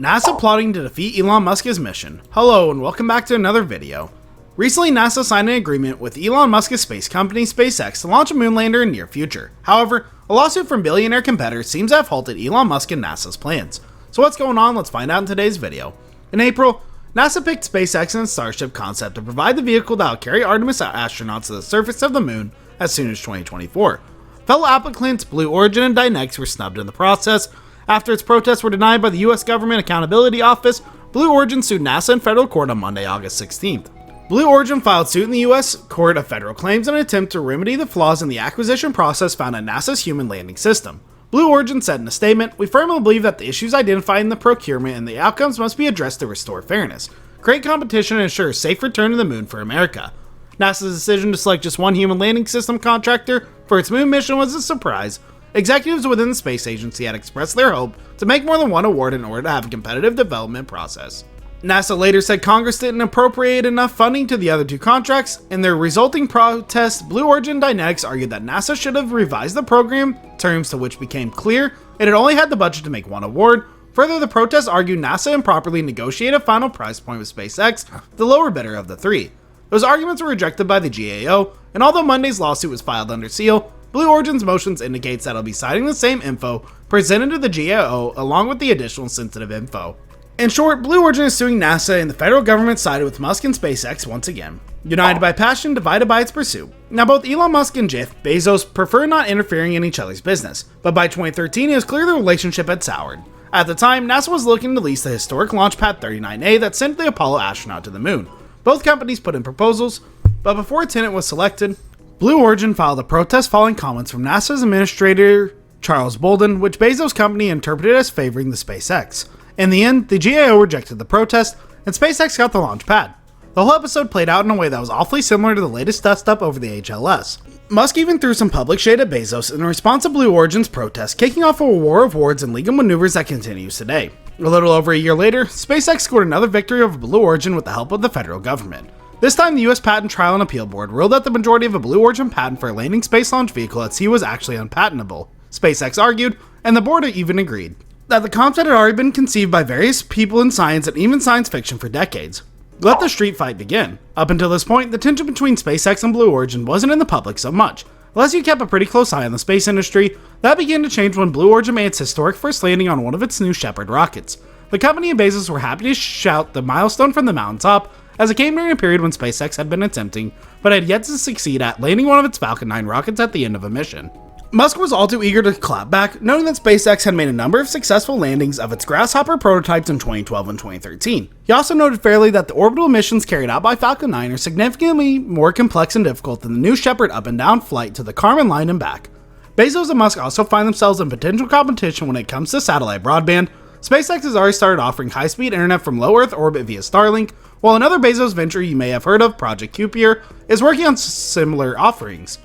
NASA plotting to defeat Elon Musk's mission. Hello and welcome back to another video. Recently, NASA signed an agreement with Elon Musk's space company SpaceX to launch a moon lander in the near future. However, a lawsuit from billionaire competitors seems to have halted Elon Musk and NASA's plans. So what's going on? Let's find out in today's video. In April, NASA picked SpaceX and its Starship concept to provide the vehicle that will carry Artemis astronauts to the surface of the moon as soon as 2024. Fellow applicants Blue Origin and Dynex were snubbed in the process. After its protests were denied by the US Government Accountability Office, Blue Origin sued NASA in federal court on Monday, August 16th. Blue Origin filed suit in the US Court of Federal Claims in an attempt to remedy the flaws in the acquisition process found in NASA's human landing system. Blue Origin said in a statement, "We firmly believe that the issues identified in the procurement and the outcomes must be addressed to restore fairness, create competition, and ensure a safe return to the moon for America." NASA's decision to select just one human landing system contractor for its moon mission was a surprise. Executives within the space agency had expressed their hope to make more than one award in order to have a competitive development process. NASA later said Congress didn't appropriate enough funding to the other two contracts. In their resulting protest, Blue Origin and Dynex argued that NASA should have revised the program, terms to which became clear it had only had the budget to make one award. Further, the protests argued NASA improperly negotiated a final price point with SpaceX, the lower bidder of the three. Those arguments were rejected by the GAO, and although Monday's lawsuit was filed under seal, Blue Origin's motions indicates that it'll be citing the same info presented to the GAO along with the additional sensitive info. In short, Blue Origin is suing NASA and the federal government sided with Musk and SpaceX once again. United by passion, divided by its pursuit. Now both Elon Musk and Jeff Bezos prefer not interfering in each other's business, but by 2013 it was clear the relationship had soured. At the time, NASA was looking to lease the historic Launchpad 39A that sent the Apollo astronaut to the moon. Both companies put in proposals, but before a tenant was selected, Blue Origin filed a protest following comments from NASA's administrator Charles Bolden, which Bezos' company interpreted as favoring the SpaceX. In the end, the GAO rejected the protest, and SpaceX got the launch pad. The whole episode played out in a way that was awfully similar to the latest dust-up over the HLS. Musk even threw some public shade at Bezos in response to Blue Origin's protest, kicking off a war of words and legal maneuvers that continues today. A little over a year later, SpaceX scored another victory over Blue Origin with the help of the federal government. This time, the US Patent Trial and Appeal Board ruled that the majority of a Blue Origin patent for a landing space launch vehicle at sea was actually unpatentable. SpaceX argued, and the board even agreed, that the concept had already been conceived by various people in science and even science fiction for decades. Let the street fight begin. Up until this point, the tension between SpaceX and Blue Origin wasn't in the public so much. Unless you kept a pretty close eye on the space industry, that began to change when Blue Origin made its historic first landing on one of its new Shepard rockets. The company and Bezos were happy to shout the milestone from the mountaintop, as it came during a period when SpaceX had been attempting, but had yet to succeed at landing one of its Falcon 9 rockets at the end of a mission. Musk was all too eager to clap back, noting that SpaceX had made a number of successful landings of its Grasshopper prototypes in 2012 and 2013. He also noted fairly that the orbital missions carried out by Falcon 9 are significantly more complex and difficult than the new Shepard up and down flight to the Kármán line and back. Bezos and Musk also find themselves in potential competition when it comes to satellite broadband. SpaceX has already started offering high-speed internet from low Earth orbit via Starlink, while another Bezos venture you may have heard of, Project Kuiper, is working on similar offerings.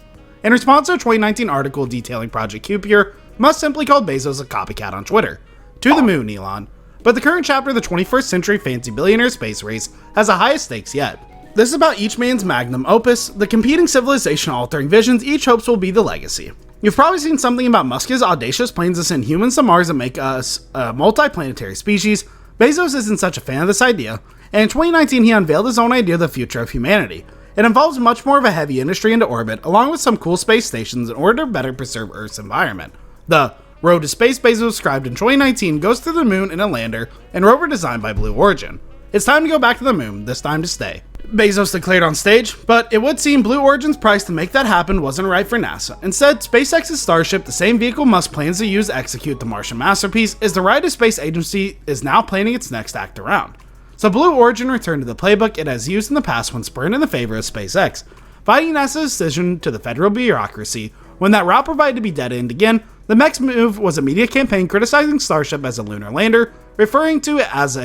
In response to a 2019 article detailing Project Kuiper, Musk simply called Bezos a copycat on Twitter. To the moon, Elon. But the current chapter of the 21st century fancy billionaire space race has the highest stakes yet. This is about each man's magnum opus, the competing civilization-altering visions each hopes will be the legacy. You've probably seen something about Musk's audacious plans to send humans to Mars and make us a multi-planetary species. Bezos isn't such a fan of this idea, and in 2019 he unveiled his own idea of the future of humanity. It involves much more of a heavy industry into orbit, along with some cool space stations in order to better preserve Earth's environment. The road to space Bezos described in 2019 goes to the moon in a lander and rover designed by Blue Origin. It's time to go back to the moon, this time to stay, Bezos declared on stage, but it would seem Blue Origin's price to make that happen wasn't right for NASA. Instead, SpaceX's Starship, the same vehicle Musk plans to use to execute the Martian masterpiece, is the ride a space agency is now planning its next act around. So Blue Origin returned to the playbook it has used in the past when spurned in the favor of SpaceX, fighting NASA's decision to the federal bureaucracy. When that route proved to be dead-end again, the next move was a media campaign criticizing Starship as a lunar lander, referring to it as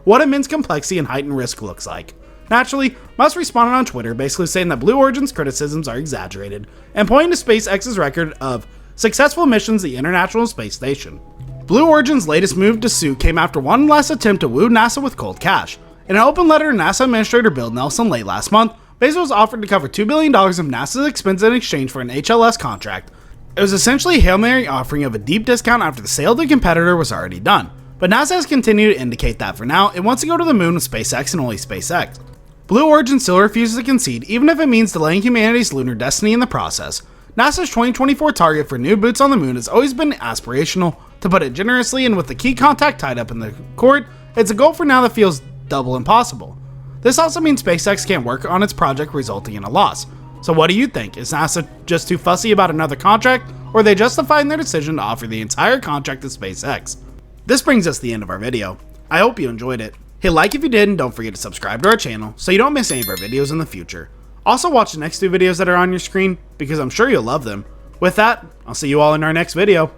what immense complexity and heightened risk looks like. Naturally, Musk responded on Twitter basically saying that Blue Origin's criticisms are exaggerated, and pointing to SpaceX's record of successful missions to the International Space Station. Blue Origin's latest move to sue came after one last attempt to woo NASA with cold cash. In an open letter to NASA Administrator Bill Nelson late last month, Bezos offered to cover $2 billion of NASA's expense in exchange for an HLS contract. It was essentially a Hail Mary offering of a deep discount after the sale to the competitor was already done. But NASA has continued to indicate that for now, it wants to go to the moon with SpaceX and only SpaceX. Blue Origin still refuses to concede, even if it means delaying humanity's lunar destiny in the process. NASA's 2024 target for new boots on the moon has always been aspirational, to put it generously, and with the key contact tied up in the court, it's a goal for now that feels double impossible. This also means SpaceX can't work on its project, resulting in a loss. So what do you think? Is NASA just too fussy about another contract, or are they justified in their decision to offer the entire contract to SpaceX? This brings us to the end of our video. I hope you enjoyed it. Hit like if you did, and don't forget to subscribe to our channel so you don't miss any of our videos in the future. Also watch the next two videos that are on your screen, because I'm sure you'll love them. With that, I'll see you all in our next video.